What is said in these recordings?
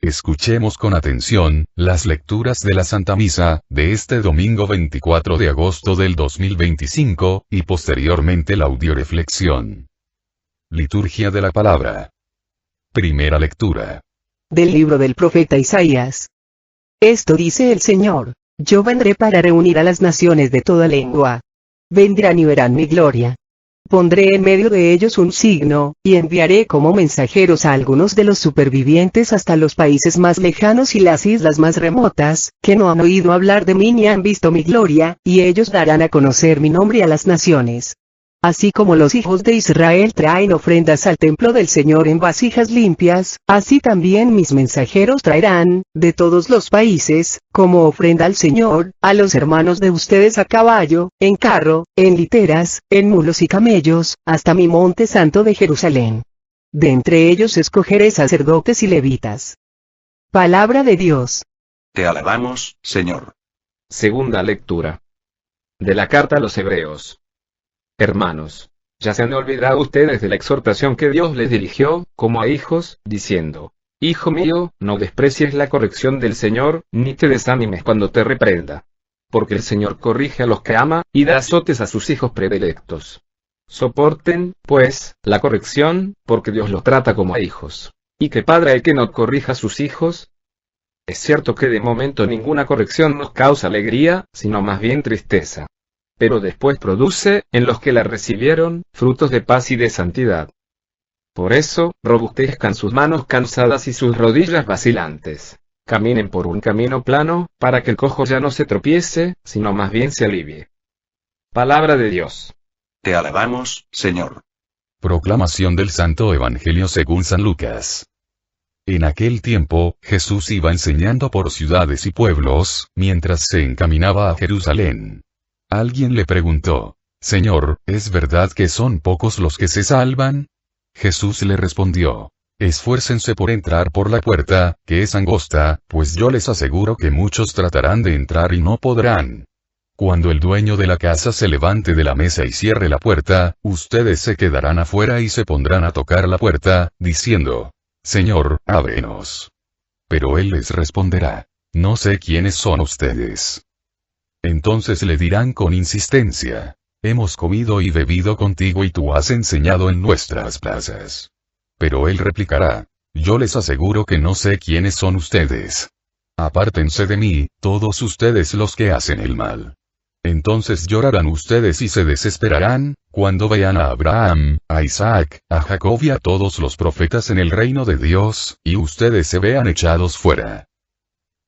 Escuchemos con atención, las lecturas de la Santa Misa, de este domingo 24 de agosto del 2025, y posteriormente la audioreflexión. Liturgia de la Palabra. Primera lectura. Del libro del profeta Isaías. Esto dice el Señor: yo vendré para reunir a las naciones de toda lengua. Vendrán y verán mi gloria. Pondré en medio de ellos un signo, y enviaré como mensajeros a algunos de los supervivientes hasta los países más lejanos y las islas más remotas, que no han oído hablar de mí ni han visto mi gloria, y ellos darán a conocer mi nombre a las naciones. Así como los hijos de Israel traen ofrendas al templo del Señor en vasijas limpias, así también mis mensajeros traerán, de todos los países, como ofrenda al Señor, a los hermanos de ustedes a caballo, en carro, en literas, en mulos y camellos, hasta mi monte santo de Jerusalén. De entre ellos escogeré sacerdotes y levitas. Palabra de Dios. Te alabamos, Señor. Segunda lectura. De la carta a los Hebreos. Hermanos, ya se han olvidado ustedes de la exhortación que Dios les dirigió, como a hijos, diciendo: Hijo mío, no desprecies la corrección del Señor, ni te desanimes cuando te reprenda. Porque el Señor corrige a los que ama, y da azotes a sus hijos predilectos. Soporten, pues, la corrección, porque Dios los trata como a hijos. ¿Y qué padre hay que no corrija a sus hijos? Es cierto que de momento ninguna corrección nos causa alegría, sino más bien tristeza. Pero después produce, en los que la recibieron, frutos de paz y de santidad. Por eso, robustezcan sus manos cansadas y sus rodillas vacilantes. Caminen por un camino plano, para que el cojo ya no se tropiece, sino más bien se alivie. Palabra de Dios. Te alabamos, Señor. Proclamación del Santo Evangelio según San Lucas. En aquel tiempo, Jesús iba enseñando por ciudades y pueblos, mientras se encaminaba a Jerusalén. Alguien le preguntó: Señor, ¿es verdad que son pocos los que se salvan? Jesús le respondió: esfuércense por entrar por la puerta, que es angosta, pues yo les aseguro que muchos tratarán de entrar y no podrán. Cuando el dueño de la casa se levante de la mesa y cierre la puerta, ustedes se quedarán afuera y se pondrán a tocar la puerta, diciendo: Señor, ábrenos. Pero él les responderá: no sé quiénes son ustedes. Entonces le dirán con insistencia: hemos comido y bebido contigo y tú has enseñado en nuestras plazas. Pero él replicará: yo les aseguro que no sé quiénes son ustedes. Apártense de mí, todos ustedes los que hacen el mal. Entonces llorarán ustedes y se desesperarán, cuando vean a Abraham, a Isaac, a Jacob y a todos los profetas en el reino de Dios, y ustedes se vean echados fuera.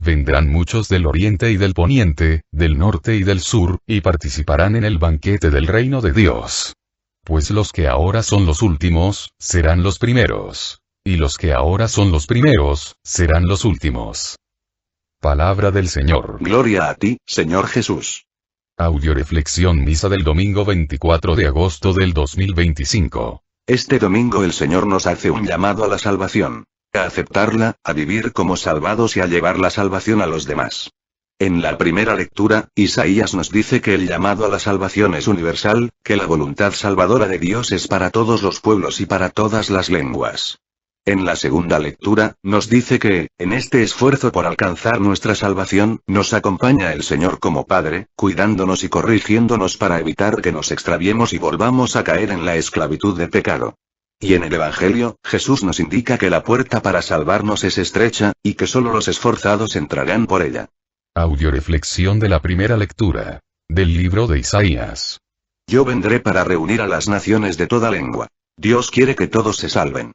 Vendrán muchos del oriente y del poniente, del norte y del sur, y participarán en el banquete del reino de Dios. Pues los que ahora son los últimos, serán los primeros. Y los que ahora son los primeros, serán los últimos. Palabra del Señor. Gloria a ti, Señor Jesús. Audioreflexión Misa del domingo 24 de agosto del 2025. Este domingo el Señor nos hace un llamado a la salvación. A aceptarla, a vivir como salvados y a llevar la salvación a los demás. En la primera lectura, Isaías nos dice que el llamado a la salvación es universal, que la voluntad salvadora de Dios es para todos los pueblos y para todas las lenguas. En la segunda lectura, nos dice que, en este esfuerzo por alcanzar nuestra salvación, nos acompaña el Señor como Padre, cuidándonos y corrigiéndonos para evitar que nos extraviemos y volvamos a caer en la esclavitud del pecado. Y en el Evangelio, Jesús nos indica que la puerta para salvarnos es estrecha, y que solo los esforzados entrarán por ella. Audioreflexión de la primera lectura. Del libro de Isaías. Yo vendré para reunir a las naciones de toda lengua. Dios quiere que todos se salven.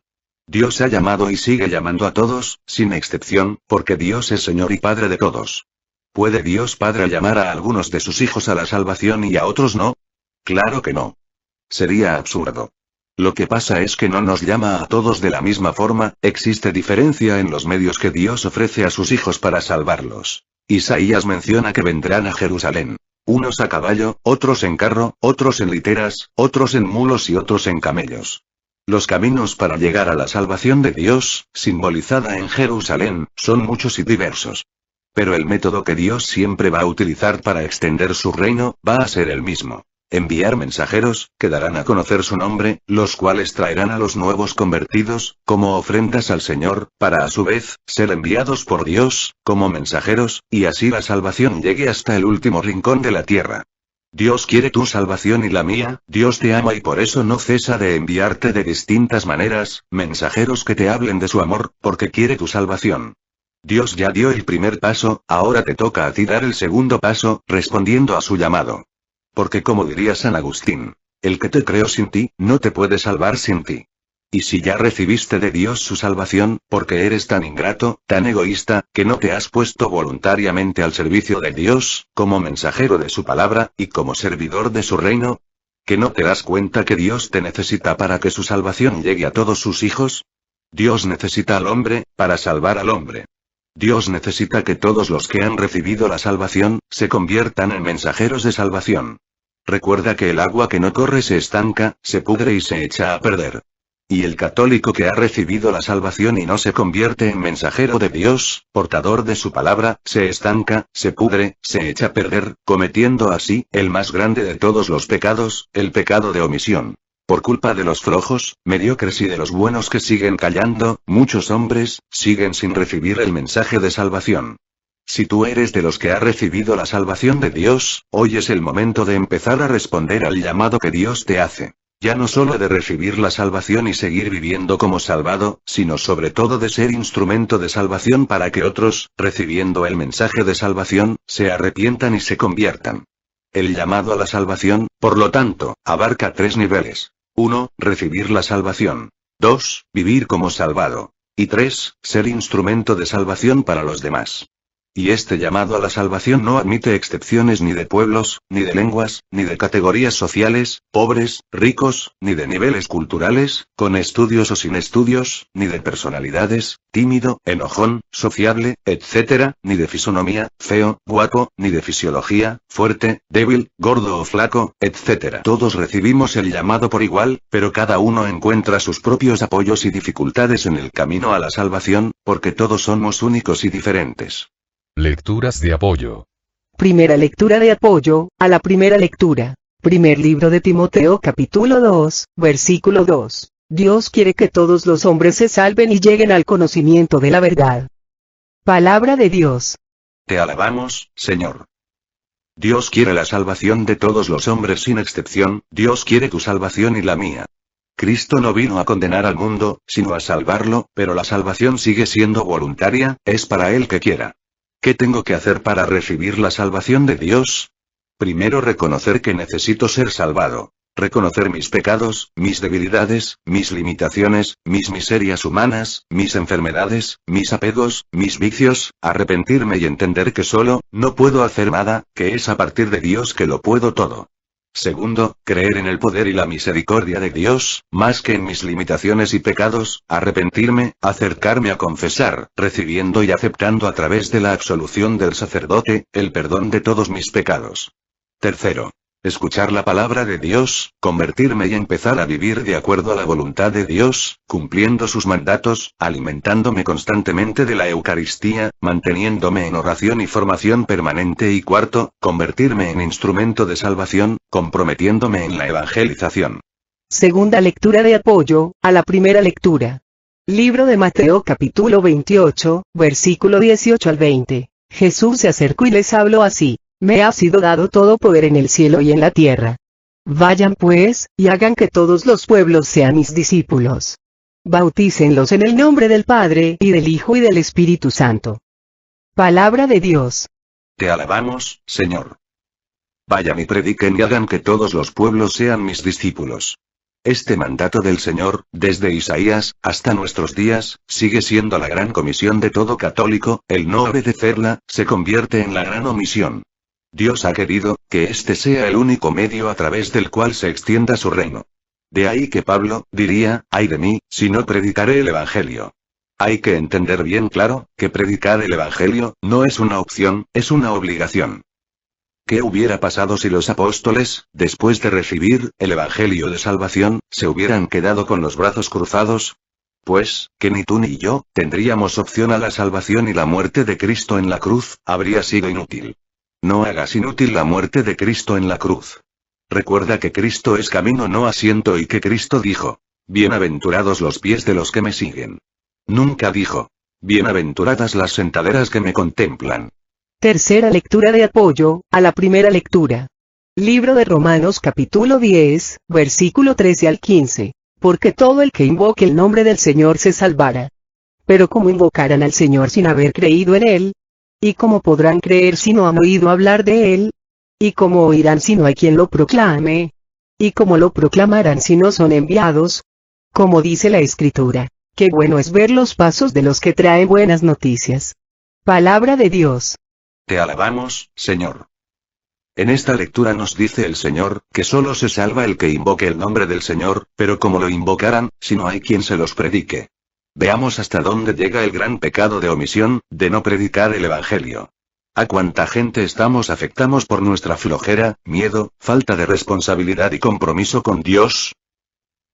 Dios ha llamado y sigue llamando a todos, sin excepción, porque Dios es Señor y Padre de todos. ¿Puede Dios Padre llamar a algunos de sus hijos a la salvación y a otros no? Claro que no. Sería absurdo. Lo que pasa es que no nos llama a todos de la misma forma, existe diferencia en los medios que Dios ofrece a sus hijos para salvarlos. Isaías menciona que vendrán a Jerusalén. Unos a caballo, otros en carro, otros en literas, otros en mulos y otros en camellos. Los caminos para llegar a la salvación de Dios, simbolizada en Jerusalén, son muchos y diversos. Pero el método que Dios siempre va a utilizar para extender su reino, va a ser el mismo. Enviar mensajeros, que darán a conocer su nombre, los cuales traerán a los nuevos convertidos, como ofrendas al Señor, para a su vez, ser enviados por Dios, como mensajeros, y así la salvación llegue hasta el último rincón de la tierra. Dios quiere tu salvación y la mía, Dios te ama y por eso no cesa de enviarte de distintas maneras, mensajeros que te hablen de su amor, porque quiere tu salvación. Dios ya dio el primer paso, ahora te toca a ti dar el segundo paso, respondiendo a su llamado. Porque como diría San Agustín, el que te creó sin ti, no te puede salvar sin ti. Y si ya recibiste de Dios su salvación, porque eres tan ingrato, tan egoísta, que no te has puesto voluntariamente al servicio de Dios, como mensajero de su palabra, y como servidor de su reino, ¿que no te das cuenta que Dios te necesita para que su salvación llegue a todos sus hijos? Dios necesita al hombre, para salvar al hombre. Dios necesita que todos los que han recibido la salvación, se conviertan en mensajeros de salvación. Recuerda que el agua que no corre se estanca, se pudre y se echa a perder. Y el católico que ha recibido la salvación y no se convierte en mensajero de Dios, portador de su palabra, se estanca, se pudre, se echa a perder, cometiendo así, el más grande de todos los pecados, el pecado de omisión. Por culpa de los flojos, mediocres y de los buenos que siguen callando, muchos hombres, siguen sin recibir el mensaje de salvación. Si tú eres de los que ha recibido la salvación de Dios, hoy es el momento de empezar a responder al llamado que Dios te hace. Ya no solo de recibir la salvación y seguir viviendo como salvado, sino sobre todo de ser instrumento de salvación para que otros, recibiendo el mensaje de salvación, se arrepientan y se conviertan. El llamado a la salvación, por lo tanto, abarca 3 niveles. 1. Recibir la salvación. 2. Vivir como salvado. Y 3. Ser instrumento de salvación para los demás. Y este llamado a la salvación no admite excepciones ni de pueblos, ni de lenguas, ni de categorías sociales, pobres, ricos, ni de niveles culturales, con estudios o sin estudios, ni de personalidades, tímido, enojón, sociable, etc., ni de fisonomía, feo, guapo, ni de fisiología, fuerte, débil, gordo o flaco, etc. Todos recibimos el llamado por igual, pero cada uno encuentra sus propios apoyos y dificultades en el camino a la salvación, porque todos somos únicos y diferentes. Lecturas de apoyo. Primera lectura de apoyo, a la primera lectura. Primer libro de Timoteo capítulo 2, versículo 2. Dios quiere que todos los hombres se salven y lleguen al conocimiento de la verdad. Palabra de Dios. Te alabamos, Señor. Dios quiere la salvación de todos los hombres sin excepción, Dios quiere tu salvación y la mía. Cristo no vino a condenar al mundo, sino a salvarlo, pero la salvación sigue siendo voluntaria, es para el que quiera. ¿Qué tengo que hacer para recibir la salvación de Dios? Primero reconocer que necesito ser salvado. Reconocer mis pecados, mis debilidades, mis limitaciones, mis miserias humanas, mis enfermedades, mis apegos, mis vicios, arrepentirme y entender que solo, no puedo hacer nada, que es a partir de Dios que lo puedo todo. Segundo, creer en el poder y la misericordia de Dios, más que en mis limitaciones y pecados, arrepentirme, acercarme a confesar, recibiendo y aceptando a través de la absolución del sacerdote, el perdón de todos mis pecados. Tercero, escuchar la palabra de Dios, convertirme y empezar a vivir de acuerdo a la voluntad de Dios, cumpliendo sus mandatos, alimentándome constantemente de la Eucaristía, manteniéndome en oración y formación permanente. Y cuarto, convertirme en instrumento de salvación, comprometiéndome en la evangelización. Segunda lectura de apoyo, a la primera lectura. Libro de Mateo capítulo 28, versículo 18 al 20. Jesús se acercó y les habló así. Me ha sido dado todo poder en el cielo y en la tierra. Vayan pues, y hagan que todos los pueblos sean mis discípulos. Bautícenlos en el nombre del Padre, y del Hijo y del Espíritu Santo. Palabra de Dios. Te alabamos, Señor. Vayan y prediquen y hagan que todos los pueblos sean mis discípulos. Este mandato del Señor, desde Isaías, hasta nuestros días, sigue siendo la gran comisión de todo católico, el no obedecerla, se convierte en la gran omisión. Dios ha querido, que este sea el único medio a través del cual se extienda su reino. De ahí que Pablo, diría, ay de mí, si no predicaré el Evangelio. Hay que entender bien claro, que predicar el Evangelio, no es una opción, es una obligación. ¿Qué hubiera pasado si los apóstoles, después de recibir el Evangelio de salvación, se hubieran quedado con los brazos cruzados? Pues, que ni tú ni yo, tendríamos opción a la salvación y la muerte de Cristo en la cruz, habría sido inútil. No hagas inútil la muerte de Cristo en la cruz. Recuerda que Cristo es camino no asiento y que Cristo dijo, bienaventurados los pies de los que me siguen. Nunca dijo, bienaventuradas las sentaderas que me contemplan. Tercera lectura de apoyo a la primera lectura. Libro de Romanos capítulo 10, versículo 13 al 15. Porque todo el que invoque el nombre del Señor se salvará. Pero ¿cómo invocarán al Señor sin haber creído en Él? ¿Y cómo podrán creer si no han oído hablar de Él? ¿Y cómo oirán si no hay quien lo proclame? ¿Y cómo lo proclamarán si no son enviados? Como dice la Escritura, qué bueno es ver los pasos de los que traen buenas noticias. Palabra de Dios. Te alabamos, Señor. En esta lectura nos dice el Señor, que solo se salva el que invoque el nombre del Señor, pero ¿cómo lo invocarán, si no hay quien se los predique? Veamos hasta dónde llega el gran pecado de omisión, de no predicar el Evangelio. ¿A cuánta gente afectamos por nuestra flojera, miedo, falta de responsabilidad y compromiso con Dios?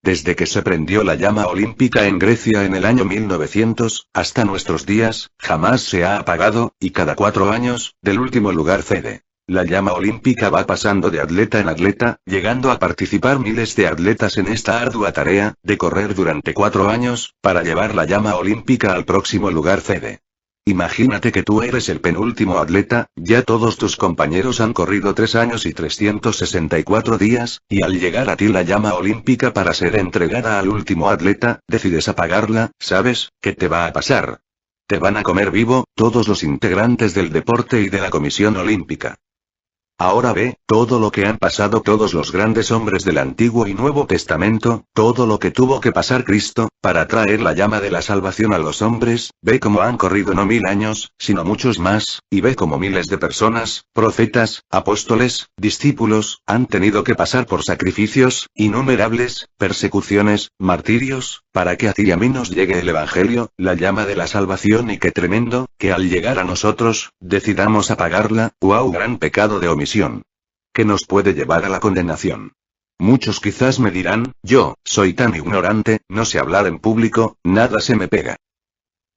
Desde que se prendió la llama olímpica en Grecia en el año 1900, hasta nuestros días, jamás se ha apagado, y cada 4 años, del último lugar cede. La llama olímpica va pasando de atleta en atleta, llegando a participar miles de atletas en esta ardua tarea, de correr durante 4 años, para llevar la llama olímpica al próximo lugar cede. Imagínate que tú eres el penúltimo atleta, ya todos tus compañeros han corrido 3 años y 364 días, y al llegar a ti la llama olímpica para ser entregada al último atleta, decides apagarla. ¿Sabes qué te va a pasar? Te van a comer vivo, todos los integrantes del deporte y de la Comisión Olímpica. Ahora ve, todo lo que han pasado todos los grandes hombres del Antiguo y Nuevo Testamento, todo lo que tuvo que pasar Cristo, para traer la llama de la salvación a los hombres, ve cómo han corrido no 1000 años, sino muchos más, y ve cómo miles de personas, profetas, apóstoles, discípulos, han tenido que pasar por sacrificios, innumerables, persecuciones, martirios, para que a ti y a mí nos llegue el Evangelio, la llama de la salvación y qué tremendo, que al llegar a nosotros, decidamos apagarla. ¡Wow! Gran pecado de omisión. Que nos puede llevar a la condenación. Muchos quizás me dirán, yo, soy tan ignorante, no sé hablar en público, nada se me pega.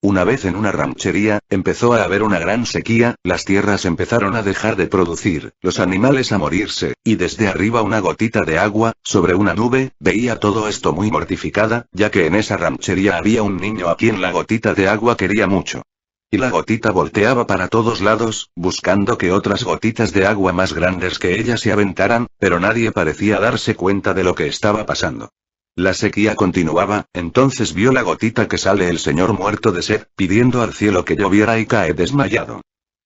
Una vez en una ranchería, empezó a haber una gran sequía, las tierras empezaron a dejar de producir, los animales a morirse, y desde arriba una gotita de agua, sobre una nube, veía todo esto muy mortificada, ya que en esa ranchería había un niño a quien la gotita de agua quería mucho. Y la gotita volteaba para todos lados, buscando que otras gotitas de agua más grandes que ella se aventaran, pero nadie parecía darse cuenta de lo que estaba pasando. La sequía continuaba, entonces vio la gotita que sale el señor muerto de sed, pidiendo al cielo que lloviera y cae desmayado.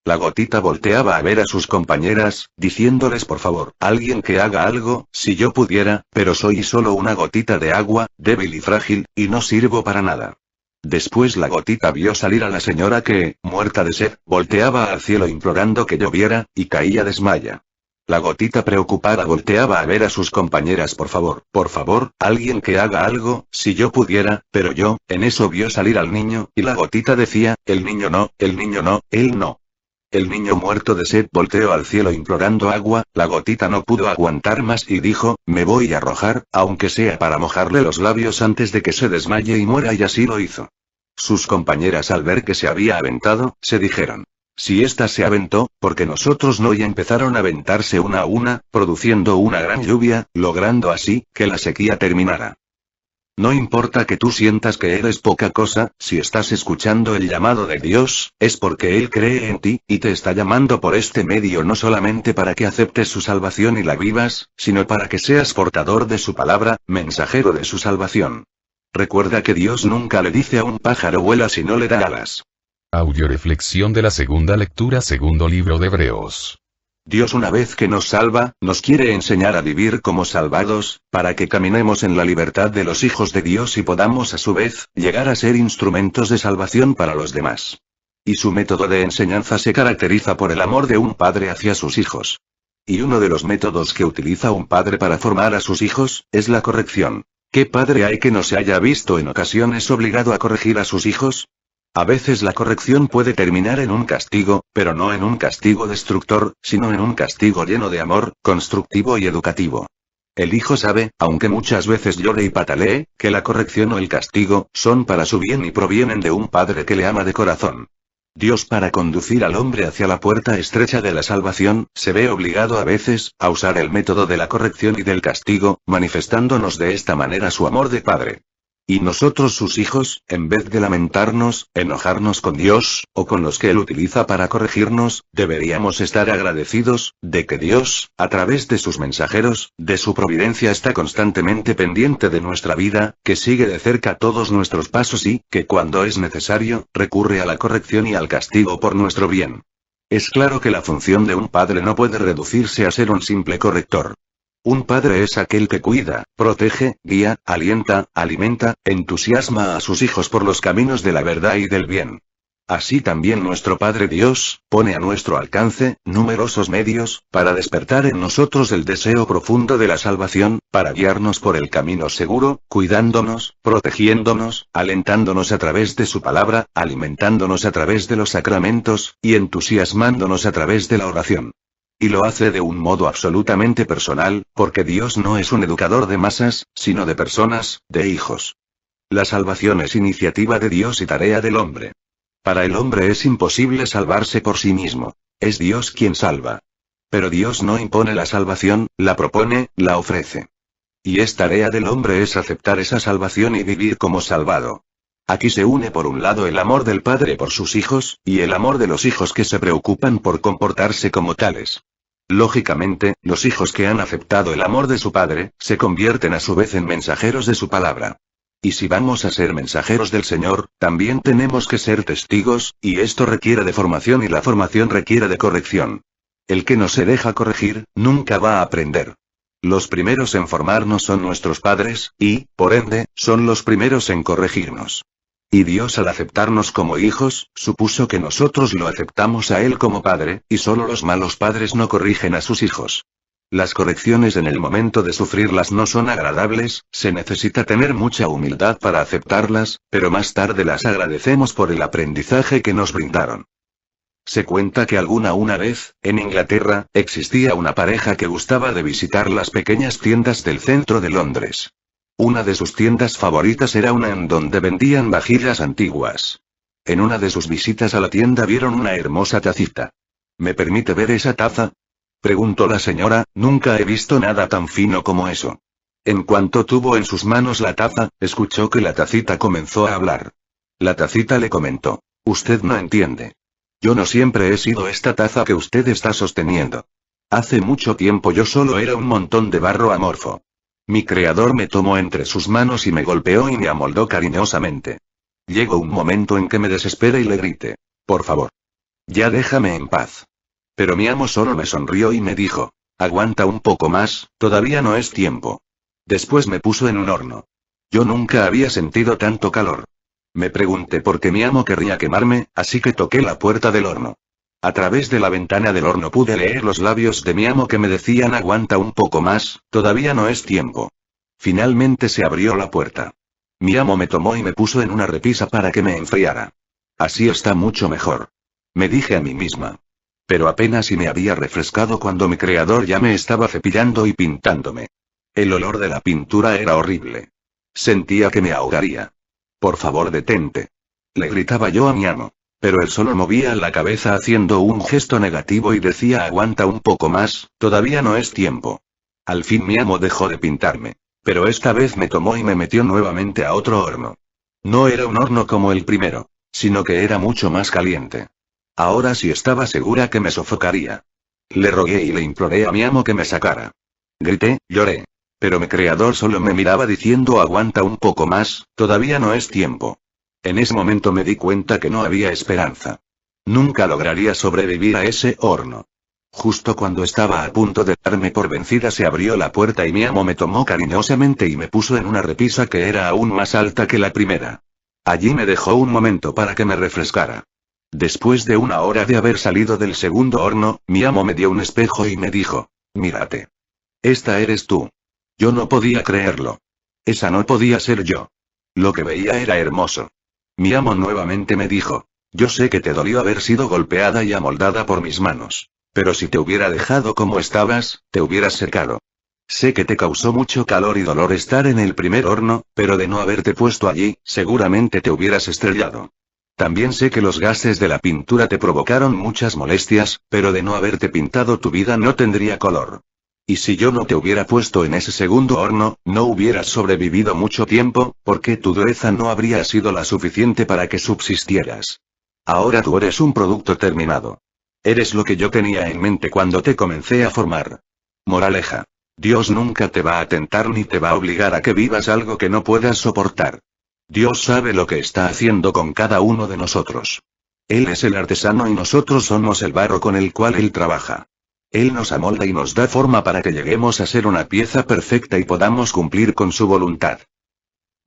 La gotita volteaba a ver a sus compañeras, diciéndoles por favor, alguien que haga algo, si yo pudiera, pero soy solo una gotita de agua, débil y frágil, y no sirvo para nada. Después la gotita vio salir a la señora que, muerta de sed, volteaba al cielo implorando que lloviera, y caía desmaya. La gotita preocupada volteaba a ver a sus compañeras por favor, alguien que haga algo, si yo pudiera, pero yo, en eso vio salir al niño, y la gotita decía, el niño no, él no. El niño muerto de sed volteó al cielo implorando agua, la gotita no pudo aguantar más y dijo, me voy a arrojar, aunque sea para mojarle los labios antes de que se desmaye y muera, y así lo hizo. Sus compañeras al ver que se había aventado, se dijeron, si ésta se aventó, ¿por qué nosotros no? Y empezaron a aventarse una a una, produciendo una gran lluvia, logrando así, que la sequía terminara. No importa que tú sientas que eres poca cosa, si estás escuchando el llamado de Dios, es porque Él cree en ti, y te está llamando por este medio no solamente para que aceptes su salvación y la vivas, sino para que seas portador de su palabra, mensajero de su salvación. Recuerda que Dios nunca le dice a un pájaro vuela si no le da alas. Audioreflexión de la segunda lectura, segundo libro de Hebreos. Dios una vez que nos salva, nos quiere enseñar a vivir como salvados, para que caminemos en la libertad de los hijos de Dios y podamos a su vez, llegar a ser instrumentos de salvación para los demás. Y su método de enseñanza se caracteriza por el amor de un padre hacia sus hijos. Y uno de los métodos que utiliza un padre para formar a sus hijos, es la corrección. ¿Qué padre hay que no se haya visto en ocasiones obligado a corregir a sus hijos? A veces la corrección puede terminar en un castigo, pero no en un castigo destructor, sino en un castigo lleno de amor, constructivo y educativo. El hijo sabe, aunque muchas veces llore y patalee, que la corrección o el castigo, son para su bien y provienen de un padre que le ama de corazón. Dios, para conducir al hombre hacia la puerta estrecha de la salvación, se ve obligado a veces a usar el método de la corrección y del castigo, manifestándonos de esta manera su amor de Padre. Y nosotros, sus hijos, en vez de lamentarnos, enojarnos con Dios, o con los que Él utiliza para corregirnos, deberíamos estar agradecidos de que Dios, a través de sus mensajeros, de su providencia, está constantemente pendiente de nuestra vida, que sigue de cerca todos nuestros pasos y, que cuando es necesario, recurre a la corrección y al castigo por nuestro bien. Es claro que la función de un padre no puede reducirse a ser un simple corrector. Un padre es aquel que cuida, protege, guía, alienta, alimenta, entusiasma a sus hijos por los caminos de la verdad y del bien. Así también nuestro Padre Dios, pone a nuestro alcance numerosos medios, para despertar en nosotros el deseo profundo de la salvación, para guiarnos por el camino seguro, cuidándonos, protegiéndonos, alentándonos a través de su palabra, alimentándonos a través de los sacramentos, y entusiasmándonos a través de la oración. Y lo hace de un modo absolutamente personal, porque Dios no es un educador de masas, sino de personas, de hijos. La salvación es iniciativa de Dios y tarea del hombre. Para el hombre es imposible salvarse por sí mismo. Es Dios quien salva. Pero Dios no impone la salvación, la propone, la ofrece. Y es tarea del hombre es aceptar esa salvación y vivir como salvado. Aquí se une por un lado el amor del padre por sus hijos, y el amor de los hijos que se preocupan por comportarse como tales. Lógicamente, los hijos que han aceptado el amor de su padre, se convierten a su vez en mensajeros de su palabra. Y si vamos a ser mensajeros del Señor, también tenemos que ser testigos, y esto requiere de formación y la formación requiere de corrección. El que no se deja corregir, nunca va a aprender. Los primeros en formarnos son nuestros padres, y, por ende, son los primeros en corregirnos. Y Dios, al aceptarnos como hijos, supuso que nosotros lo aceptamos a Él como Padre, y solo los malos padres no corrigen a sus hijos. Las correcciones en el momento de sufrirlas no son agradables, se necesita tener mucha humildad para aceptarlas, pero más tarde las agradecemos por el aprendizaje que nos brindaron. Se cuenta que una vez, en Inglaterra, existía una pareja que gustaba de visitar las pequeñas tiendas del centro de Londres. Una de sus tiendas favoritas era una en donde vendían vajillas antiguas. En una de sus visitas a la tienda vieron una hermosa tacita. ¿Me permite ver esa taza?, preguntó la señora. Nunca he visto nada tan fino como eso. En cuanto tuvo en sus manos la taza, escuchó que la tacita comenzó a hablar. La tacita le comentó: usted no entiende. Yo no siempre he sido esta taza que usted está sosteniendo. Hace mucho tiempo yo solo era un montón de barro amorfo. Mi creador me tomó entre sus manos y me golpeó y me amoldó cariñosamente. Llegó un momento en que me desesperé y le grité: por favor, ya déjame en paz. Pero mi amo solo me sonrió y me dijo: aguanta un poco más, todavía no es tiempo. Después me puso en un horno. Yo nunca había sentido tanto calor. Me pregunté por qué mi amo querría quemarme, así que toqué la puerta del horno. A través de la ventana del horno pude leer los labios de mi amo que me decían: aguanta un poco más, todavía no es tiempo. Finalmente se abrió la puerta. Mi amo me tomó y me puso en una repisa para que me enfriara. Así está mucho mejor, me dije a mí misma. Pero apenas si me había refrescado cuando mi creador ya me estaba cepillando y pintándome. El olor de la pintura era horrible. Sentía que me ahogaría. Por favor, detente, le gritaba yo a mi amo. Pero él solo movía la cabeza haciendo un gesto negativo y decía: aguanta un poco más, todavía no es tiempo. Al fin mi amo dejó de pintarme. Pero esta vez me tomó y me metió nuevamente a otro horno. No era un horno como el primero, sino que era mucho más caliente. Ahora sí estaba segura que me sofocaría. Le rogué y le imploré a mi amo que me sacara. Grité, lloré. Pero mi creador solo me miraba diciendo: aguanta un poco más, todavía no es tiempo. En ese momento me di cuenta que no había esperanza. Nunca lograría sobrevivir a ese horno. Justo cuando estaba a punto de darme por vencida se abrió la puerta y mi amo me tomó cariñosamente y me puso en una repisa que era aún más alta que la primera. Allí me dejó un momento para que me refrescara. Después de una hora de haber salido del segundo horno, mi amo me dio un espejo y me dijo: mírate. Esta eres tú. Yo no podía creerlo. Esa no podía ser yo. Lo que veía era hermoso. Mi amo nuevamente me dijo: yo sé que te dolió haber sido golpeada y amoldada por mis manos. Pero si te hubiera dejado como estabas, te hubieras secado. Sé que te causó mucho calor y dolor estar en el primer horno, pero de no haberte puesto allí, seguramente te hubieras estrellado. También sé que los gases de la pintura te provocaron muchas molestias, pero de no haberte pintado tu vida no tendría color. Y si yo no te hubiera puesto en ese segundo horno, no hubieras sobrevivido mucho tiempo, porque tu dureza no habría sido la suficiente para que subsistieras. Ahora tú eres un producto terminado. Eres lo que yo tenía en mente cuando te comencé a formar. Moraleja. Dios nunca te va a tentar ni te va a obligar a que vivas algo que no puedas soportar. Dios sabe lo que está haciendo con cada uno de nosotros. Él es el artesano y nosotros somos el barro con el cual Él trabaja. Él nos amolda y nos da forma para que lleguemos a ser una pieza perfecta y podamos cumplir con su voluntad.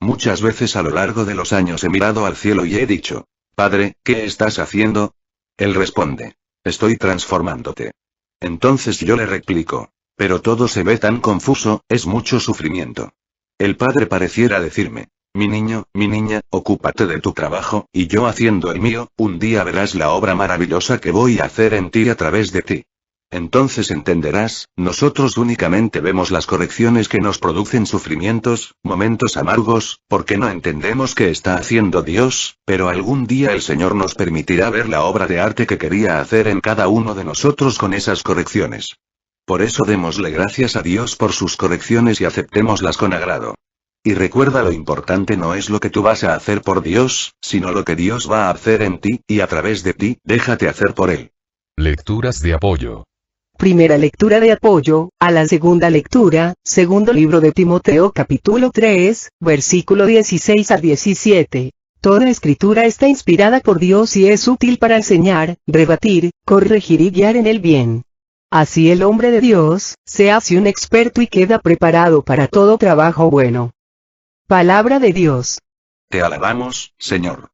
Muchas veces a lo largo de los años he mirado al cielo y he dicho, Padre, ¿qué estás haciendo? Él responde, estoy transformándote. Entonces yo le replico, pero todo se ve tan confuso, es mucho sufrimiento. El Padre pareciera decirme, mi niño, mi niña, ocúpate de tu trabajo, y yo haciendo el mío, un día verás la obra maravillosa que voy a hacer en ti y a través de ti. Entonces entenderás, nosotros únicamente vemos las correcciones que nos producen sufrimientos, momentos amargos, porque no entendemos qué está haciendo Dios, pero algún día el Señor nos permitirá ver la obra de arte que quería hacer en cada uno de nosotros con esas correcciones. Por eso démosle gracias a Dios por sus correcciones y aceptémoslas con agrado. Y recuerda, lo importante no es lo que tú vas a hacer por Dios, sino lo que Dios va a hacer en ti, y a través de ti, déjate hacer por Él. Lecturas de apoyo. Primera lectura de apoyo, a la segunda lectura, segundo libro de Timoteo capítulo 3, versículo 16 a 17. Toda escritura está inspirada por Dios y es útil para enseñar, rebatir, corregir y guiar en el bien. Así el hombre de Dios, se hace un experto y queda preparado para todo trabajo bueno. Palabra de Dios. Te alabamos, Señor.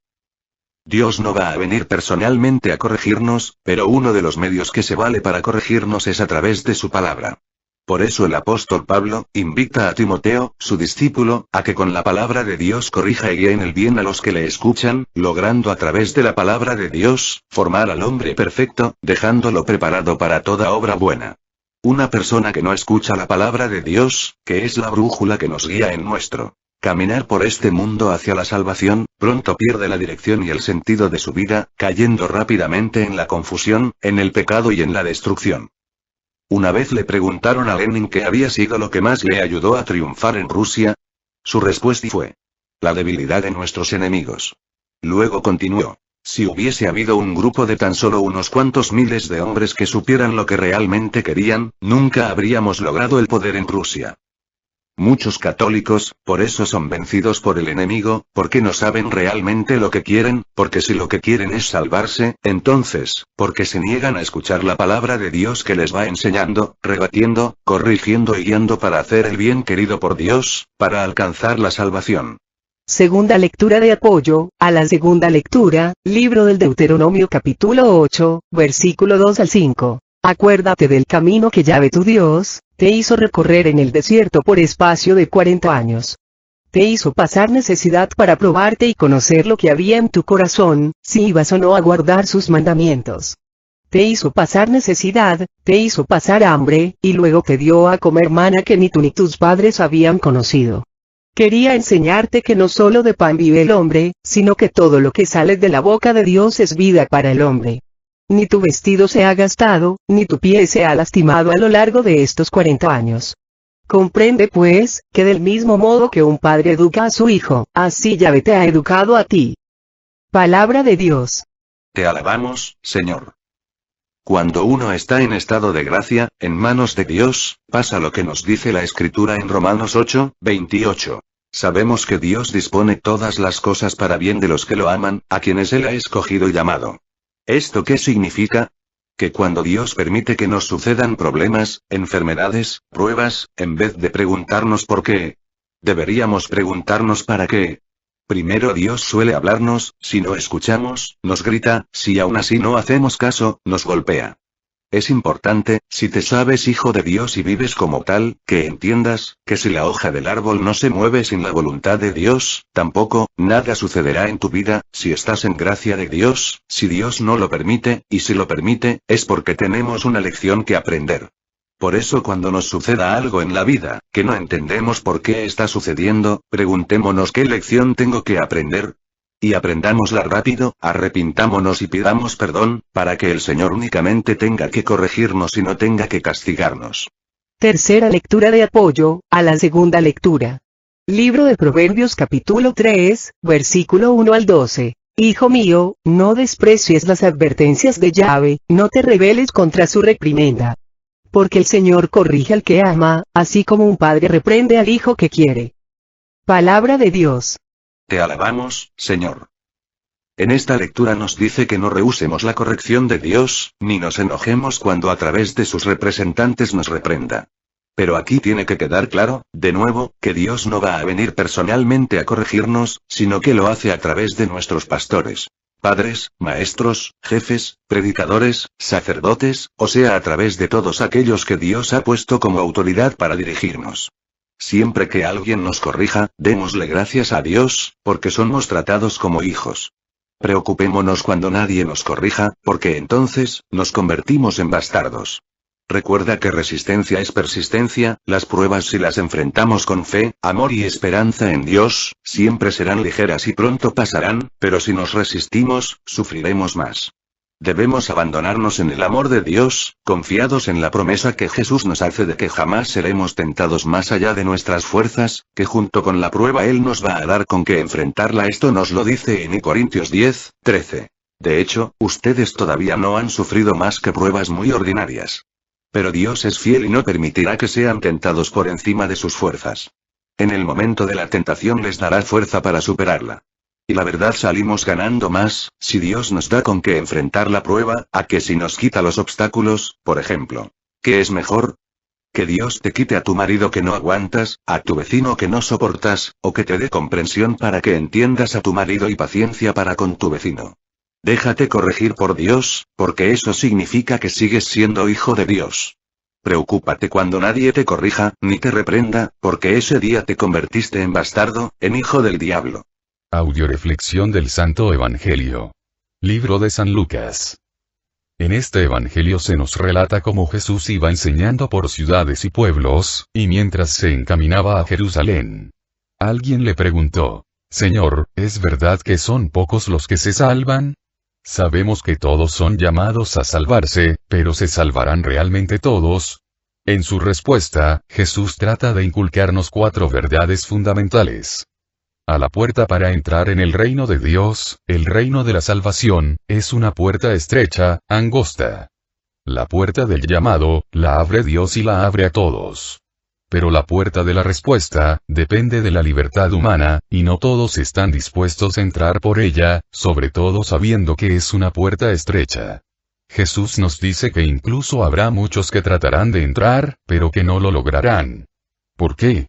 Dios no va a venir personalmente a corregirnos, pero uno de los medios que se vale para corregirnos es a través de su palabra. Por eso el apóstol Pablo invita a Timoteo, su discípulo, a que con la palabra de Dios corrija y guíe en el bien a los que le escuchan, logrando a través de la palabra de Dios, formar al hombre perfecto, dejándolo preparado para toda obra buena. Una persona que no escucha la palabra de Dios, que es la brújula que nos guía en nuestro caminar por este mundo hacia la salvación, pronto pierde la dirección y el sentido de su vida, cayendo rápidamente en la confusión, en el pecado y en la destrucción. Una vez le preguntaron a Lenin qué había sido lo que más le ayudó a triunfar en Rusia. Su respuesta fue: la debilidad de nuestros enemigos. Luego continuó: si hubiese habido un grupo de tan solo unos cuantos miles de hombres que supieran lo que realmente querían, nunca habríamos logrado el poder en Rusia. Muchos católicos, por eso son vencidos por el enemigo, porque no saben realmente lo que quieren, porque si lo que quieren es salvarse, entonces, porque se niegan a escuchar la palabra de Dios que les va enseñando, rebatiendo, corrigiendo y guiando para hacer el bien querido por Dios, para alcanzar la salvación. Segunda lectura de apoyo, a la segunda lectura, libro del Deuteronomio capítulo 8, versículo 2 al 5. Acuérdate del camino que Yahvé tu Dios te hizo recorrer en el desierto por espacio de 40 años. Te hizo pasar necesidad para probarte y conocer lo que había en tu corazón, si ibas o no a guardar sus mandamientos. Te hizo pasar necesidad, te hizo pasar hambre, y luego te dio a comer maná que ni tú ni tus padres habían conocido. Quería enseñarte que no solo de pan vive el hombre, sino que todo lo que sale de la boca de Dios es vida para el hombre. Ni tu vestido se ha gastado, ni tu pie se ha lastimado a lo largo de estos 40 años. Comprende pues, que del mismo modo que un padre educa a su hijo, así Yahvé te ha educado a ti. Palabra de Dios. Te alabamos, Señor. Cuando uno está en estado de gracia, en manos de Dios, pasa lo que nos dice la Escritura en Romanos 8, 28. Sabemos que Dios dispone todas las cosas para bien de los que lo aman, a quienes Él ha escogido y llamado. ¿Esto qué significa? Que cuando Dios permite que nos sucedan problemas, enfermedades, pruebas, en vez de preguntarnos por qué, deberíamos preguntarnos para qué. Primero Dios suele hablarnos, si no escuchamos, nos grita, si aún así no hacemos caso, nos golpea. Es importante, si te sabes hijo de Dios y vives como tal, que entiendas, que si la hoja del árbol no se mueve sin la voluntad de Dios, tampoco, nada sucederá en tu vida, si estás en gracia de Dios, si Dios no lo permite, y si lo permite, es porque tenemos una lección que aprender. Por eso cuando nos suceda algo en la vida, que no entendemos por qué está sucediendo, preguntémonos qué lección tengo que aprender. Y aprendámosla rápido, arrepintámonos y pidamos perdón, para que el Señor únicamente tenga que corregirnos y no tenga que castigarnos. Tercera lectura de apoyo a la segunda lectura. Libro de Proverbios capítulo 3, versículo 1 al 12. Hijo mío, no desprecies las advertencias de Yahvé, no te rebeles contra su reprimenda. Porque el Señor corrige al que ama, así como un padre reprende al hijo que quiere. Palabra de Dios. Te alabamos, Señor. En esta lectura nos dice que no rehusemos la corrección de Dios, ni nos enojemos cuando a través de sus representantes nos reprenda. Pero aquí tiene que quedar claro, de nuevo, que Dios no va a venir personalmente a corregirnos, sino que lo hace a través de nuestros pastores. Padres, maestros, jefes, predicadores, sacerdotes, o sea a través de todos aquellos que Dios ha puesto como autoridad para dirigirnos. Siempre que alguien nos corrija, démosle gracias a Dios, porque somos tratados como hijos. Preocupémonos cuando nadie nos corrija, porque entonces, nos convertimos en bastardos. Recuerda que resistencia es persistencia, las pruebas si las enfrentamos con fe, amor y esperanza en Dios, siempre serán ligeras y pronto pasarán, pero si nos resistimos, sufriremos más. Debemos abandonarnos en el amor de Dios, confiados en la promesa que Jesús nos hace de que jamás seremos tentados más allá de nuestras fuerzas, que junto con la prueba Él nos va a dar con qué enfrentarla. Esto nos lo dice en Corintios 10, 13. De hecho, ustedes todavía no han sufrido más que pruebas muy ordinarias. Pero Dios es fiel y no permitirá que sean tentados por encima de sus fuerzas. En el momento de la tentación les dará fuerza para superarla. Y la verdad salimos ganando más, si Dios nos da con qué enfrentar la prueba, a que si nos quita los obstáculos, por ejemplo. ¿Qué es mejor? Que Dios te quite a tu marido que no aguantas, a tu vecino que no soportas, o que te dé comprensión para que entiendas a tu marido y paciencia para con tu vecino. Déjate corregir por Dios, porque eso significa que sigues siendo hijo de Dios. Preocúpate cuando nadie te corrija, ni te reprenda, porque ese día te convertiste en bastardo, en hijo del diablo. Audioreflexión del Santo Evangelio. Libro de San Lucas. En este Evangelio se nos relata cómo Jesús iba enseñando por ciudades y pueblos, y mientras se encaminaba a Jerusalén. Alguien le preguntó: Señor, ¿es verdad que son pocos los que se salvan? Sabemos que todos son llamados a salvarse, pero ¿se salvarán realmente todos? En su respuesta, Jesús trata de inculcarnos 4 verdades fundamentales. A la puerta para entrar en el reino de Dios, el reino de la salvación, es una puerta estrecha, angosta. La puerta del llamado, la abre Dios y la abre a todos. Pero la puerta de la respuesta, depende de la libertad humana, y no todos están dispuestos a entrar por ella, sobre todo sabiendo que es una puerta estrecha. Jesús nos dice que incluso habrá muchos que tratarán de entrar, pero que no lo lograrán. ¿Por qué?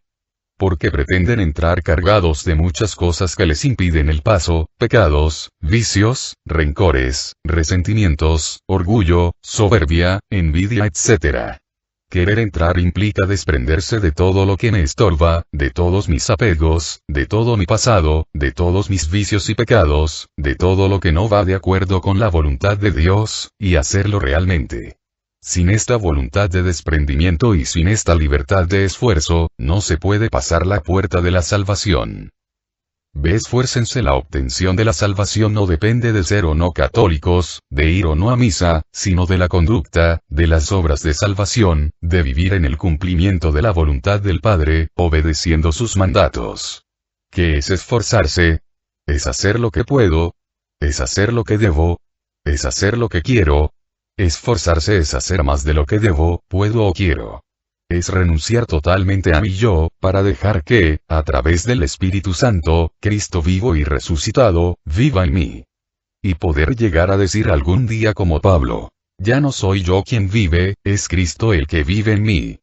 Porque pretenden entrar cargados de muchas cosas que les impiden el paso: pecados, vicios, rencores, resentimientos, orgullo, soberbia, envidia, etc. Querer entrar implica desprenderse de todo lo que me estorba, de todos mis apegos, de todo mi pasado, de todos mis vicios y pecados, de todo lo que no va de acuerdo con la voluntad de Dios, y hacerlo realmente. Sin esta voluntad de desprendimiento y sin esta libertad de esfuerzo, no se puede pasar la puerta de la salvación. Esfuércense. La obtención de la salvación no depende de ser o no católicos, de ir o no a misa, sino de la conducta, de las obras de salvación, de vivir en el cumplimiento de la voluntad del Padre, obedeciendo sus mandatos. ¿Qué es esforzarse? Es hacer lo que puedo. Es hacer lo que debo. Es hacer lo que quiero. Esforzarse es hacer más de lo que debo, puedo o quiero. Es renunciar totalmente a mi yo, para dejar que, a través del Espíritu Santo, Cristo vivo y resucitado, viva en mí. Y poder llegar a decir algún día como Pablo: ya no soy yo quien vive, es Cristo el que vive en mí.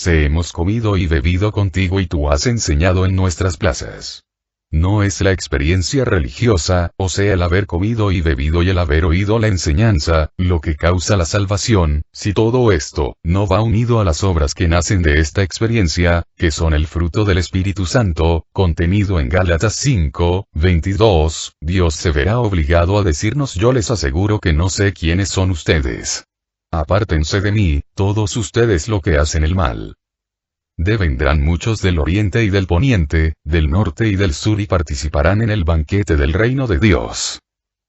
Hemos comido y bebido contigo y tú has enseñado en nuestras plazas. No es la experiencia religiosa, o sea el haber comido y bebido y el haber oído la enseñanza, lo que causa la salvación, si todo esto no va unido a las obras que nacen de esta experiencia, que son el fruto del Espíritu Santo, contenido en Gálatas 5, 22, Dios se verá obligado a decirnos: yo les aseguro que no sé quiénes son ustedes. Apártense de mí, todos ustedes lo que hacen el mal. Vendrán muchos del oriente y del poniente, del norte y del sur y participarán en el banquete del reino de Dios.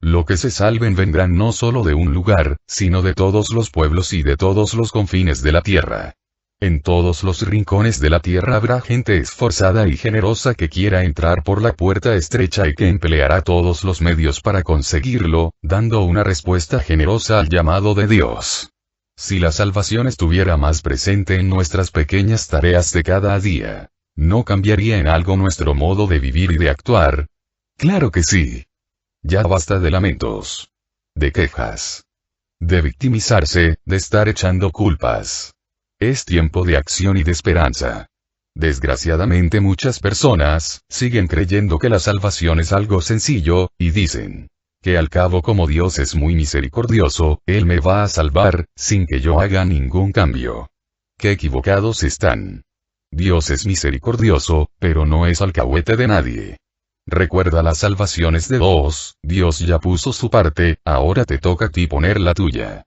Lo que se salven vendrán no solo de un lugar, sino de todos los pueblos y de todos los confines de la tierra. En todos los rincones de la tierra habrá gente esforzada y generosa que quiera entrar por la puerta estrecha y que empleará todos los medios para conseguirlo, dando una respuesta generosa al llamado de Dios. Si la salvación estuviera más presente en nuestras pequeñas tareas de cada día, ¿no cambiaría en algo nuestro modo de vivir y de actuar? Claro que sí. Ya basta de lamentos, de quejas, de victimizarse, de estar echando culpas. Es tiempo de acción y de esperanza. Desgraciadamente muchas personas siguen creyendo que la salvación es algo sencillo, y dicen que al cabo como Dios es muy misericordioso, Él me va a salvar, sin que yo haga ningún cambio. ¡Qué equivocados están! Dios es misericordioso, pero no es alcahuete de nadie. Recuerda, la salvación es de dos, Dios ya puso su parte, ahora te toca a ti poner la tuya.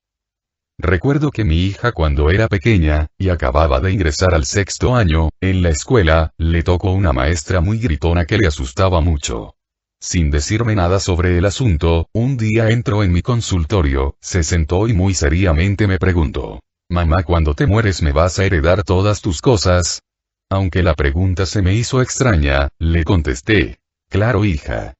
Recuerdo que mi hija cuando era pequeña, y acababa de ingresar al 6º año, en la escuela, le tocó una maestra muy gritona que le asustaba mucho. Sin decirme nada sobre el asunto, un día entró en mi consultorio, se sentó y muy seriamente me preguntó: «Mamá, cuando te mueres ¿me vas a heredar todas tus cosas?». Aunque la pregunta se me hizo extraña, le contesté: «Claro, hija.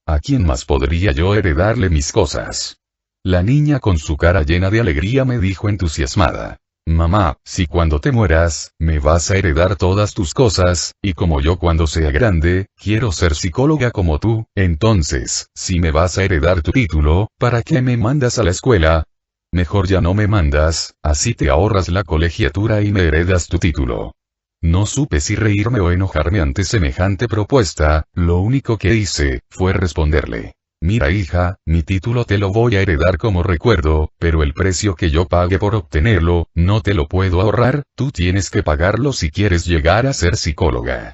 ¿A quién más podría yo heredarle mis cosas?». La niña con su cara llena de alegría me dijo entusiasmada: «Mamá, si cuando te mueras, me vas a heredar todas tus cosas, y como yo cuando sea grande, quiero ser psicóloga como tú, entonces, si me vas a heredar tu título, ¿para qué me mandas a la escuela? Mejor ya no me mandas, así te ahorras la colegiatura y me heredas tu título». No supe si reírme o enojarme ante semejante propuesta, lo único que hice, fue responderle: «Mira, hija, mi título te lo voy a heredar como recuerdo, pero el precio que yo pague por obtenerlo, no te lo puedo ahorrar, tú tienes que pagarlo si quieres llegar a ser psicóloga».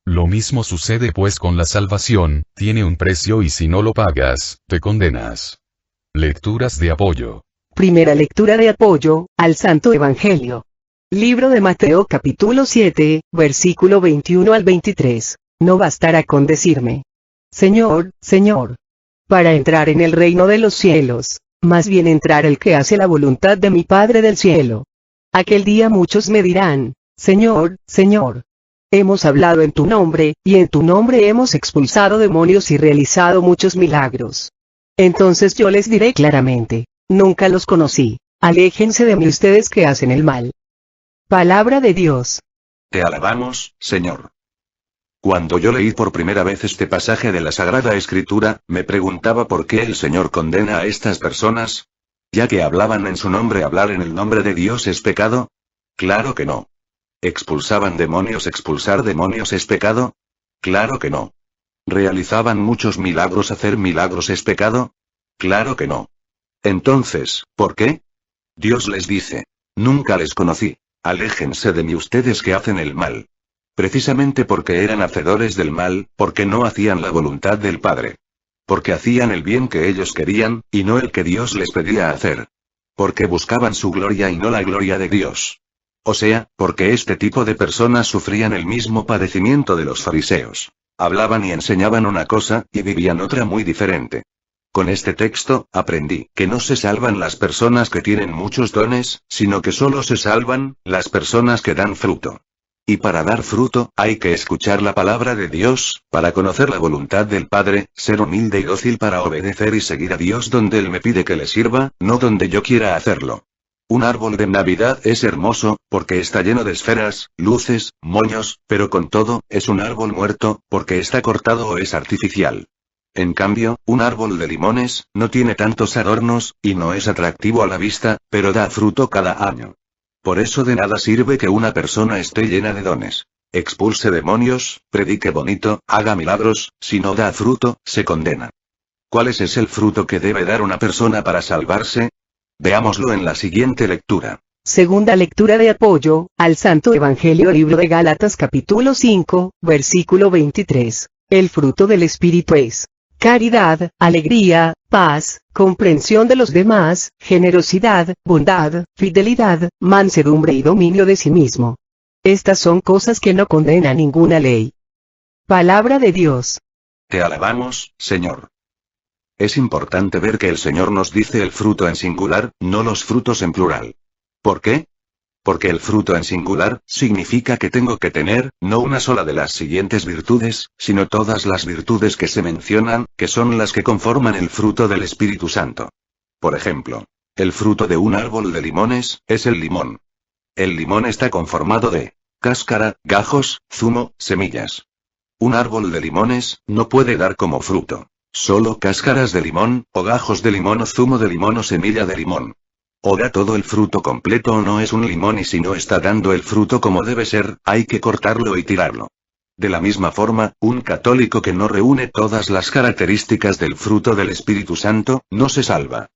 Lo mismo sucede pues con la salvación, tiene un precio y si no lo pagas, te condenas. Lecturas de apoyo. Primera lectura de apoyo, al Santo Evangelio. Libro de Mateo capítulo 7, versículo 21 al 23. No bastará con decirme: «Señor, Señor», para entrar en el reino de los cielos, más bien entrar el que hace la voluntad de mi Padre del cielo. Aquel día muchos me dirán: «Señor, Señor, hemos hablado en tu nombre, y en tu nombre hemos expulsado demonios y realizado muchos milagros». Entonces yo les diré claramente: «Nunca los conocí, aléjense de mí ustedes que hacen el mal». Palabra de Dios. Te alabamos, Señor. Cuando yo leí por primera vez este pasaje de la Sagrada Escritura, me preguntaba por qué el Señor condena a estas personas. ¿Ya que hablaban en su nombre, hablar en el nombre de Dios es pecado? Claro que no. ¿Expulsaban demonios? ¿Expulsar demonios es pecado? Claro que no. ¿Realizaban muchos milagros? ¿Hacer milagros es pecado? Claro que no. Entonces, ¿por qué? Dios les dice: «Nunca les conocí. Aléjense de mí ustedes que hacen el mal». Precisamente porque eran hacedores del mal, porque no hacían la voluntad del Padre. Porque hacían el bien que ellos querían, y no el que Dios les pedía hacer. Porque buscaban su gloria y no la gloria de Dios. O sea, porque este tipo de personas sufrían el mismo padecimiento de los fariseos. Hablaban y enseñaban una cosa, y vivían otra muy diferente. Con este texto, aprendí que no se salvan las personas que tienen muchos dones, sino que solo se salvan las personas que dan fruto. Y para dar fruto, hay que escuchar la palabra de Dios, para conocer la voluntad del Padre, ser humilde y dócil para obedecer y seguir a Dios donde Él me pide que le sirva, no donde yo quiera hacerlo. Un árbol de Navidad es hermoso, porque está lleno de esferas, luces, moños, pero con todo, es un árbol muerto, porque está cortado o es artificial. En cambio, un árbol de limones, no tiene tantos adornos, y no es atractivo a la vista, pero da fruto cada año. Por eso de nada sirve que una persona esté llena de dones, expulse demonios, predique bonito, haga milagros, si no da fruto, se condena. ¿Cuál es el fruto que debe dar una persona para salvarse? Veámoslo en la siguiente lectura. Segunda lectura de apoyo, al Santo Evangelio, libro de Gálatas capítulo 5, versículo 23. El fruto del Espíritu es caridad, alegría, paz, comprensión de los demás, generosidad, bondad, fidelidad, mansedumbre y dominio de sí mismo. Estas son cosas que no condena ninguna ley. Palabra de Dios. Te alabamos, Señor. Es importante ver que el Señor nos dice el fruto en singular, no los frutos en plural. ¿Por qué? Porque el fruto en singular significa que tengo que tener, no una sola de las siguientes virtudes, sino todas las virtudes que se mencionan, que son las que conforman el fruto del Espíritu Santo. Por ejemplo, el fruto de un árbol de limones es el limón. El limón está conformado de cáscara, gajos, zumo, semillas. Un árbol de limones no puede dar como fruto solo cáscaras de limón, o gajos de limón o zumo de limón o semilla de limón. O da todo el fruto completo o no es un limón, y si no está dando el fruto como debe ser, hay que cortarlo y tirarlo. De la misma forma, un católico que no reúne todas las características del fruto del Espíritu Santo, no se salva.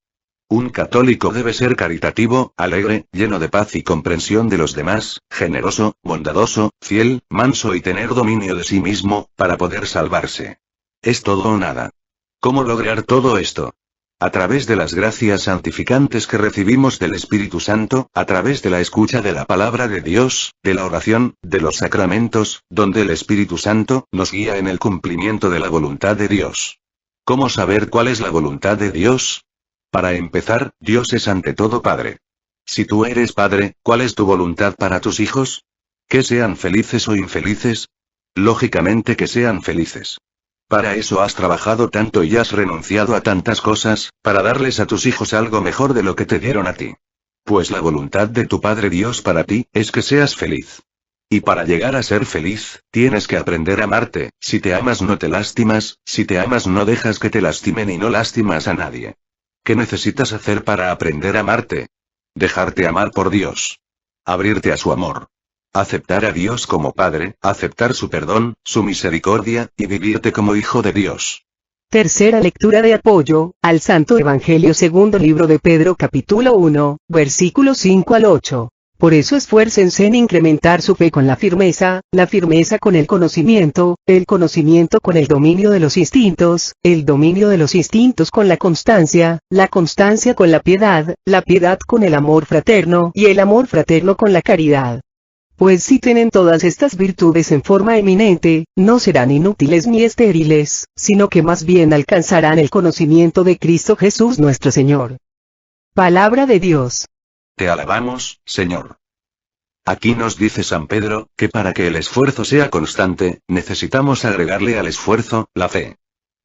Un católico debe ser caritativo, alegre, lleno de paz y comprensión de los demás, generoso, bondadoso, fiel, manso y tener dominio de sí mismo, para poder salvarse. Es todo o nada. ¿Cómo lograr todo esto? A través de las gracias santificantes que recibimos del Espíritu Santo, a través de la escucha de la palabra de Dios, de la oración, de los sacramentos, donde el Espíritu Santo nos guía en el cumplimiento de la voluntad de Dios. ¿Cómo saber cuál es la voluntad de Dios? Para empezar, Dios es ante todo Padre. Si tú eres padre, ¿cuál es tu voluntad para tus hijos? ¿Que sean felices o infelices? Lógicamente que sean felices. Para eso has trabajado tanto y has renunciado a tantas cosas, para darles a tus hijos algo mejor de lo que te dieron a ti. Pues la voluntad de tu Padre Dios para ti, es que seas feliz. Y para llegar a ser feliz, tienes que aprender a amarte. Si te amas no te lastimas, si te amas no dejas que te lastimen y no lastimas a nadie. ¿Qué necesitas hacer para aprender a amarte? Dejarte amar por Dios. Abrirte a su amor. Aceptar a Dios como Padre, aceptar su perdón, su misericordia, y vivirte como hijo de Dios. Tercera lectura de apoyo, al Santo Evangelio segundo libro de Pedro capítulo 1, versículos 5 al 8. Por eso esfuércense en incrementar su fe con la firmeza con el conocimiento con el dominio de los instintos, el dominio de los instintos con la constancia con la piedad con el amor fraterno y el amor fraterno con la caridad. Pues si tienen todas estas virtudes en forma eminente, no serán inútiles ni estériles, sino que más bien alcanzarán el conocimiento de Cristo Jesús nuestro Señor. Palabra de Dios. Te alabamos, Señor. Aquí nos dice San Pedro, que para que el esfuerzo sea constante, necesitamos agregarle al esfuerzo, la fe.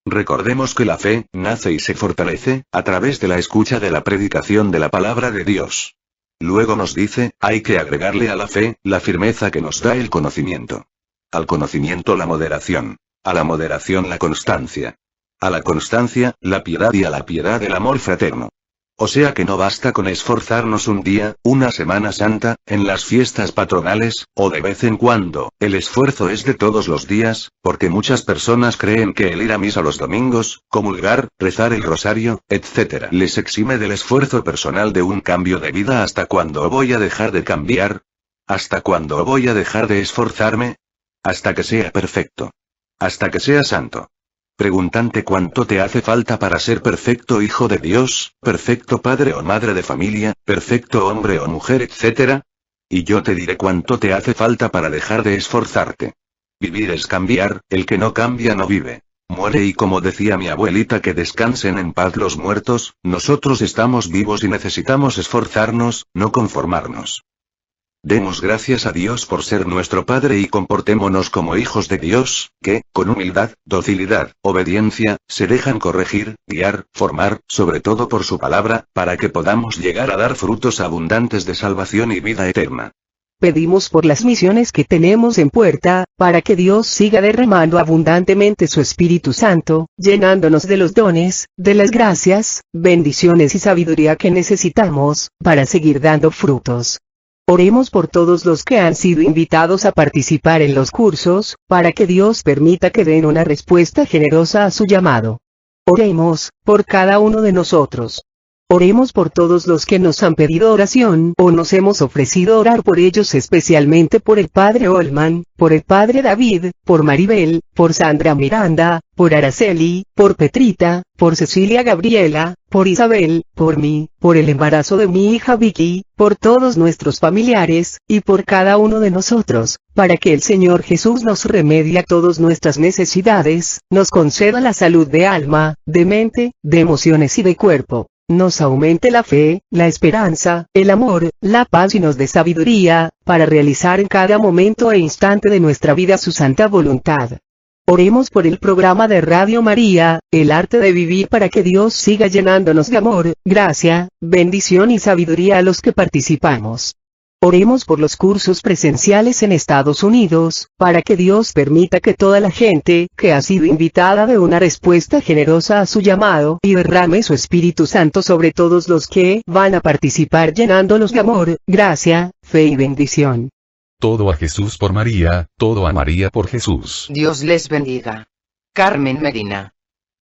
Recordemos que la fe, nace y se fortalece, a través de la escucha de la predicación de la palabra de Dios. Luego nos dice, hay que agregarle a la fe, la firmeza que nos da el conocimiento. Al conocimiento la moderación. A la moderación la constancia. A la constancia, la piedad y a la piedad el amor fraterno. O sea que no basta con esforzarnos un día, una Semana Santa, en las fiestas patronales, o de vez en cuando, el esfuerzo es de todos los días, porque muchas personas creen que el ir a misa los domingos, comulgar, rezar el rosario, etc. les exime del esfuerzo personal de un cambio de vida. ¿Hasta cuándo voy a dejar de cambiar? ¿Hasta cuándo voy a dejar de esforzarme? Hasta que sea perfecto. Hasta que sea santo. Preguntante, ¿cuánto te hace falta para ser perfecto hijo de Dios, perfecto padre o madre de familia, perfecto hombre o mujer, etc.? Y yo te diré cuánto te hace falta para dejar de esforzarte. Vivir es cambiar, el que no cambia no vive. Muere, y como decía mi abuelita, que descansen en paz los muertos, nosotros estamos vivos y necesitamos esforzarnos, no conformarnos. Demos gracias a Dios por ser nuestro Padre y comportémonos como hijos de Dios, que, con humildad, docilidad, obediencia, se dejan corregir, guiar, formar, sobre todo por su palabra, para que podamos llegar a dar frutos abundantes de salvación y vida eterna. Pedimos por las misiones que tenemos en puerta, para que Dios siga derramando abundantemente su Espíritu Santo, llenándonos de los dones, de las gracias, bendiciones y sabiduría que necesitamos, para seguir dando frutos. Oremos por todos los que han sido invitados a participar en los cursos, para que Dios permita que den una respuesta generosa a su llamado. Oremos por cada uno de nosotros. Oremos por todos los que nos han pedido oración o nos hemos ofrecido orar por ellos, especialmente por el Padre Olman, por el Padre David, por Maribel, por Sandra Miranda, por Araceli, por Petrita, por Cecilia Gabriela, por Isabel, por mí, por el embarazo de mi hija Vicky, por todos nuestros familiares, y por cada uno de nosotros, para que el Señor Jesús nos remedie a todas nuestras necesidades, nos conceda la salud de alma, de mente, de emociones y de cuerpo. Nos aumente la fe, la esperanza, el amor, la paz y nos dé sabiduría, para realizar en cada momento e instante de nuestra vida su santa voluntad. Oremos por el programa de Radio María, El Arte de Vivir, para que Dios siga llenándonos de amor, gracia, bendición y sabiduría a los que participamos. Oremos por los cursos presenciales en Estados Unidos, para que Dios permita que toda la gente que ha sido invitada dé una respuesta generosa a su llamado y derrame su Espíritu Santo sobre todos los que van a participar, llenándolos de amor, gracia, fe y bendición. Todo a Jesús por María, todo a María por Jesús. Dios les bendiga. Carmen Medina.